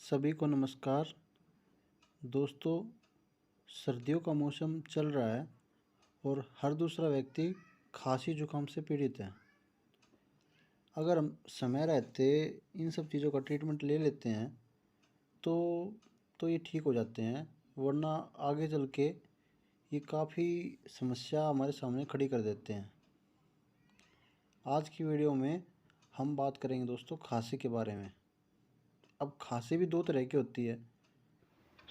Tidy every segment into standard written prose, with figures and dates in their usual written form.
सभी को नमस्कार। दोस्तों, सर्दियों का मौसम चल रहा है और हर दूसरा व्यक्ति खांसी जुकाम से पीड़ित है। अगर हम समय रहते इन सब चीज़ों का ट्रीटमेंट ले लेते हैं तो ये ठीक हो जाते हैं, वरना आगे चल के ये काफ़ी समस्या हमारे सामने खड़ी कर देते हैं। आज की वीडियो में हम बात करेंगे दोस्तों खांसी के बारे में। अब खांसी भी दो तरह की होती है,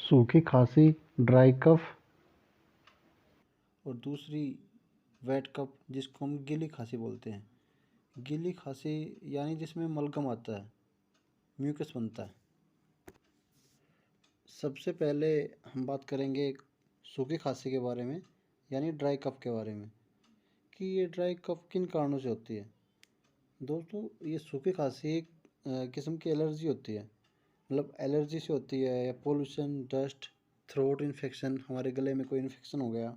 सूखी खांसी ड्राई कफ, और दूसरी वेट कफ जिसको हम गीली खांसी बोलते हैं। गीली खांसी यानी जिसमें मलगम आता है, म्यूकस बनता है। सबसे पहले हम बात करेंगे सूखी खांसी के बारे में, यानी ड्राई कफ के बारे में, कि ये ड्राई कफ किन कारणों से होती है। दोस्तों, ये सूखी खांसी एक किस्म की एलर्जी होती है, मतलब एलर्जी से होती है, या पोल्यूशन, डस्ट, थ्रोट इन्फेक्शन, हमारे गले में कोई इन्फेक्शन हो गया,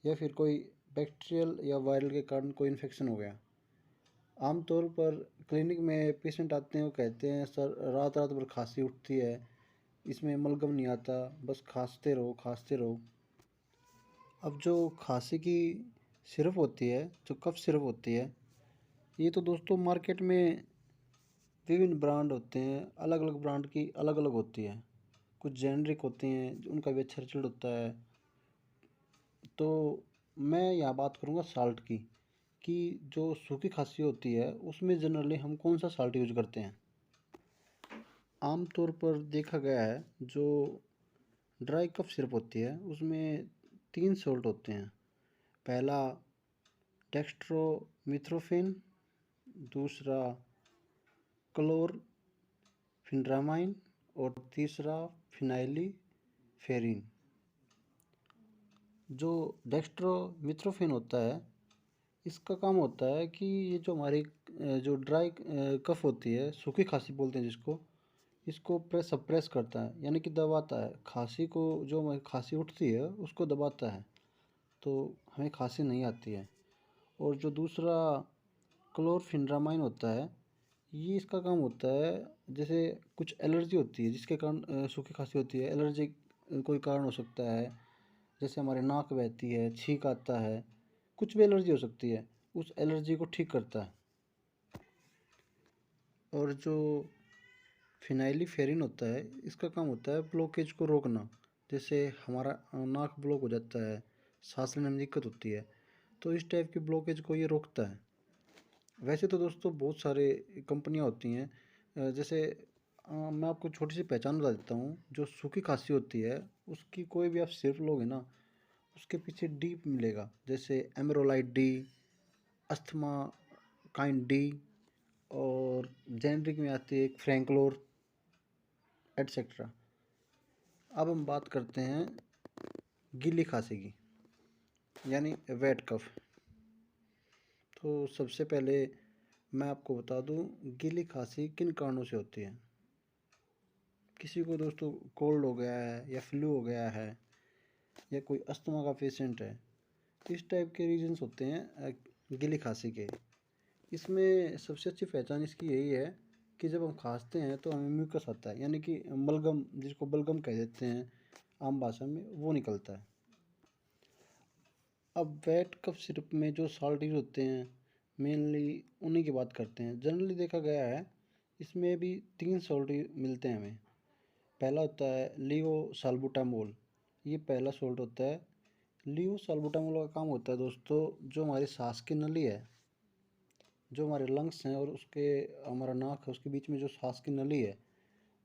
या फिर कोई बैक्टीरियल या वायरल के कारण कोई इन्फेक्शन हो गया। आमतौर पर क्लिनिक में पेशेंट आते हैं, वो कहते हैं सर रात रात भर खांसी उठती है, इसमें मलगम नहीं आता, बस खांसते रहो खांसते रहो। अब जो खांसी की सिरप होती है, जो कफ सिरप होती है, ये तो दोस्तों मार्केट में विभिन्न ब्रांड होते हैं, अलग अलग ब्रांड की अलग अलग होती है। कुछ जेनरिक होते हैं, उनका भी अच्छा रिजल्ट होता है। तो मैं यहाँ बात करूँगा साल्ट की, कि जो सूखी खांसी होती है उसमें जनरली हम कौन सा साल्ट यूज करते हैं। आमतौर पर देखा गया है जो ड्राई कफ सिरप होती है उसमें 3 सॉल्ट होते हैं। पहला डेक्स्ट्रोमिथ्रोफिन, दूसरा क्लोरफिनरामाइन, और तीसरा फिनाइलिफेरिन। जो डेक्स्ट्रोमिथ्रोफिन होता है, इसका काम होता है कि ये जो हमारी जो ड्राई कफ होती है, सूखी खांसी बोलते हैं जिसको, इसको सप्रेस करता है, यानी कि दबाता है। खांसी को, जो हमारी खांसी उठती है उसको दबाता है, तो हमें खांसी नहीं आती है। और जो दूसरा क्लोरफिनरामाइन होता है, ये इसका काम होता है, जैसे कुछ एलर्जी होती है जिसके कारण सूखी खांसी होती है। एलर्जी कोई कारण हो सकता है, जैसे हमारे नाक बहती है, छींक आता है, कुछ भी एलर्जी हो सकती है, उस एलर्जी को ठीक करता है। और जो फिनाइलिफेरिन होता है, इसका काम होता है ब्लॉकेज को रोकना। जैसे हमारा नाक ब्लॉक हो जाता है, सांस लेने में दिक्कत होती है, तो इस टाइप की ब्लॉकेज को ये रोकता है। वैसे तो दोस्तों बहुत सारे कंपनियां होती हैं, जैसे मैं आपको छोटी सी पहचान बता देता हूँ। जो सूखी खांसी होती है उसकी कोई भी आप सिरप लोगे ना, उसके पीछे डी मिलेगा, जैसे एमरोलाइड डी, अस्थमा काइंड डी, और जेनरिक में आती है एक फ्रैंकलोर, एटसेट्रा। अब हम बात करते हैं गीली खांसी की, यानी वेट कफ। तो सबसे पहले मैं आपको बता दूं गीली खांसी किन कारणों से होती है। किसी को दोस्तों कोल्ड हो गया है, या फ्लू हो गया है, या कोई अस्थमा का पेशेंट है, इस टाइप के रीजंस होते हैं गीली खांसी के। इसमें सबसे अच्छी पहचान इसकी यही है कि जब हम खांसते हैं तो हमें म्यूकस आता है, यानी कि बलगम, जिसको बलगम कह देते हैं आम भाषा में, वो निकलता है। अब वेट कफ सिरप में जो साल्ट यूज होते हैं, मेनली उन्हीं की बात करते हैं। जनरली देखा गया है इसमें भी 3 सॉल्ट मिलते हैं हमें। पहला होता है लियो साल्बुटामोल, ये पहला सॉल्ट होता है। लियो साल्बुटामोल का काम होता है दोस्तों, जो हमारी सांस की नली है, जो हमारे लंग्स हैं और उसके हमारा नाक है, उसके बीच में जो सांस की नली है,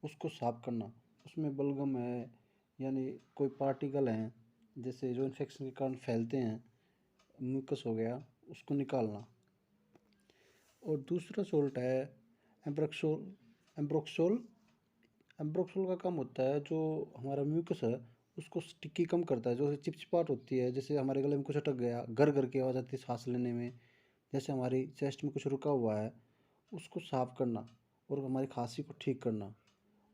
उसको साफ करना। उसमें बलगम है, यानी कोई पार्टिकल हैं जैसे जो इन्फेक्शन के कारण फैलते हैं, म्यूकस हो गया, उसको निकालना। और दूसरा सॉल्ट है एम्ब्रोक्सोल। एम्ब्रोक्सोल एम्ब्रोक्सोल का काम होता है जो हमारा म्यूकस है उसको स्टिकी कम करता है। जो चिपचिपाहट होती है, जैसे हमारे गले में कुछ अटक गया, गर गर की आवाज़ आती है सांस लेने में, जैसे हमारी चेस्ट में कुछ रुका हुआ है, उसको साफ करना और हमारी खांसी को ठीक करना।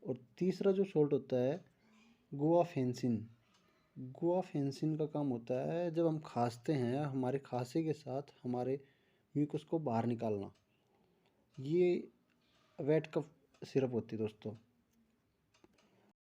और तीसरा जो सॉल्ट होता है गुआफेंसिन। गुआफेंसिन का काम होता है जब हम खांसते हैं, हमारे खांसी के साथ हमारे म्यूकस को बाहर निकालना। ये वेट कफ सिरप होती है दोस्तों।